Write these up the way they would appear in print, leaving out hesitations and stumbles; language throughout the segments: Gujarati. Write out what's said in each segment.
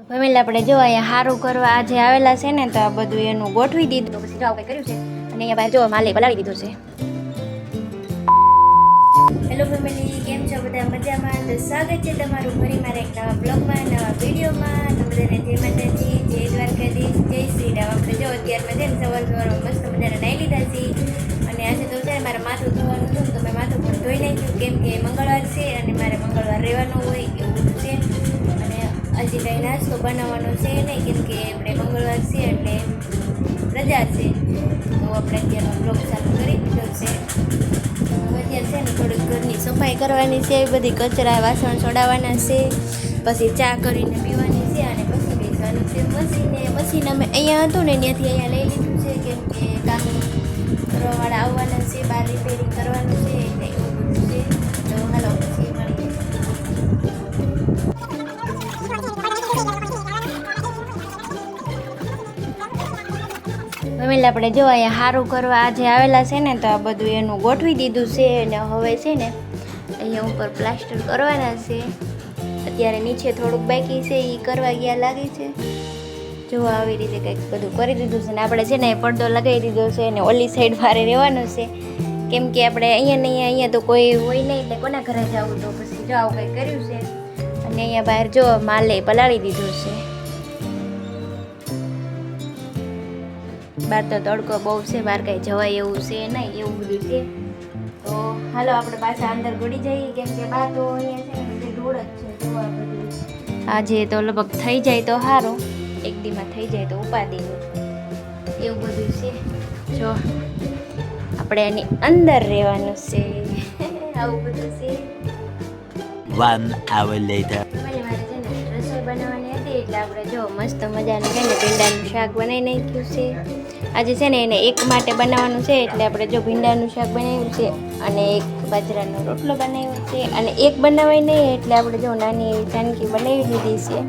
ફેમિલી આપણે જો અહીંયા સારું કરવા આજે આવેલા છે ને તો આ બધું એનું ગોઠવી દીધું તો પછી જો કંઈ કર્યું છે અને અહીંયા બહાર જો માલે પલાળી દીધો છે. હેલો ફેમિલી, કેમ છો બધા? મજામાં? તો સ્વાગત છે તમારું ફરી મારા એક નવા બ્લોગમાં, નવા વિડીયોમાં. તો બધાને જય માતાજી, જય દ્વારકાધીશ, જય શ્રી રામ. આપણે જો અત્યારમાં છે ને સવારમાં મસ્ત મજાના નાહી લીધા છીએ અને આજે તો છે મારે માથું ધોવાનું હતું તો મેં માથું પણ ધોઈ નાખ્યું કેમ કે મંગળવાર છે અને મારે મંગળવાર રહેવાનું હોય એવું બધું છે. અને હજી કંઈ નાસ્તો બનાવવાનો છે નહીં કેમ કે આપણે મંગળવાર છે એટલે રજા છે તો આપણે અત્યારનો બ્લોગ ચાલુ કરી દીધો છે. અત્યારે છે ને થોડીક ઘરની સફાઈ કરવાની છે, બધી કચરા વાસણ છોડાવવાના છે, પછી ચા કરીને પીવાની છે અને પછી બેસવાનું છે મશીન અમે અહીંયા હતું ને ત્યાંથી અહીંયા લઈ લીધું છે કેમ કે કામ કરવાવાળા આવવાના છે, બહાર રિપેરિંગ કરવાનું છે એટલે એવું બધું છે. તો હાલો પછી મળીએ. ફેમિલી આપણે જો અહીંયા સારું કરવા આજે આવેલા છે ને તો આ બધું એનું ગોઠવી દીધું છે અને હવે છે ને અહીંયા ઉપર પ્લાસ્ટર કરવાના છે. અત્યારે નીચે થોડુંક બાકી છે એ કરવા ગયા લાગે છે. જો આવી રીતે કંઈક બધું કરી દીધું છે ને આપણે છે ને પડદો લગાવી દીધો છે અને ઓલી સાઈડ વારે રહેવાનું છે કેમ કે આપણે અહીંયા તો કોઈ હોય નહીં એટલે કોના ઘરે જવું તો પછી જો આવું કંઈક કર્યું છે. અને અહીંયા બહાર જો માલે પલાળી દીધું છે. બહાર તો તડકો બહુ છે, બહાર કંઈ જવાય એવું છે નહીં એવું બધું છે. તો હાલો આપણે પાછા અંદર ગળી જઈએ કેમ કે બહાર તો અહીંયા છે ને બધી ધૂળ જ છે. જોવા બધું આજે તો લગભગ થઈ જાય તો સારું, એક દીમાં થઈ જાય તો ઉપાદી એવું બધું છે. જો આપણે એની અંદર રહેવાનું છે આવું બધું છે. 1 hour later. મારે છે ને રસોઈ બનાવવાની હતી એટલે આપણે જો મસ્ત મજાનું છે ને ભીંડાનું શાક બનાવી નાખ્યું છે. આજે છે ને એને એક માટે બનાવવાનું છે એટલે આપણે જો ભીંડાનું શાક બનાવ્યું છે અને એક બાજરાનો રોટલો બનાવ્યો છે અને એક બનાવાય નહીં એટલે આપણે જો નાની એવી ચાનકી બનાવી લીધી છે.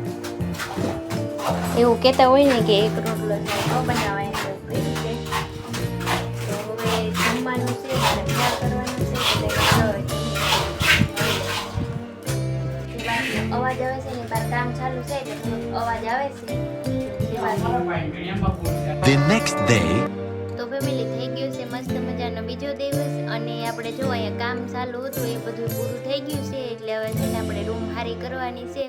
એવું કહેતા હોય ને કે એક રોટલો શાક ન બનાવાય તો હવે જમવાનું છે ચા કરવાનું છે એટલે અવાજ આવે છે ને બાર કામ ચાલુ છે એટલે અવાજ આવે છે. The next day. તો ફેમિલી થઈ ગયું છે મસ્ત મજાનો બીજો દિવસ અને આપણે જો અહીંયા કામ ચાલુ હતું એ બધું પૂરું થઈ ગયું છે એટલે હવે છે ને આપણે રૂમ હારી કરવાની છે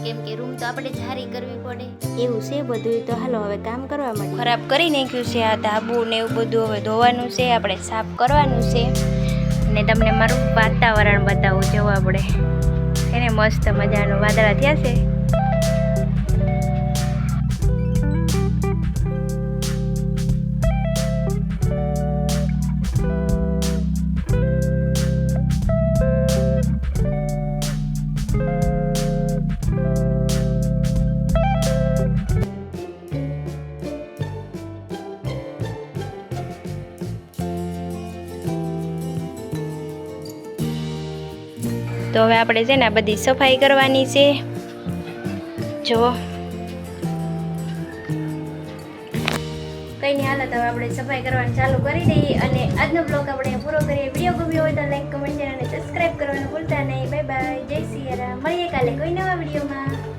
કેમ કે રૂમ તો આપણે જ હારી કરવી પડે એવું છે બધું. તો હાલો હવે કામ કરવા માટે ખરાબ કરી નાખ્યું છે આ ધાબુ ને એવું બધું હવે ધોવાનું છે, આપણે સાફ કરવાનું છે અને તમને મારું વાતાવરણ બતાવું. જો આપણે એને મસ્ત મજાનું વાદળા થયા છે. તો હવે આપણે છે ને આ બધી સફાઈ કરવાની છે. જો કંઈ નહીં હાલત હવે આપણે સફાઈ કરવાનું ચાલુ કરી દઈએ અને આજનો બ્લોગ આપણે પૂરો કરીએ. વિડીયો ગમ્યો હોય તો લાઈક, કમેન્ટ અને સબસ્ક્રાઈબ કરવાનું ભૂલતા નહીં. બાય બાય, જય શ્રી રામ. મળીએ કાલે કોઈ નવા વિડીયોમાં.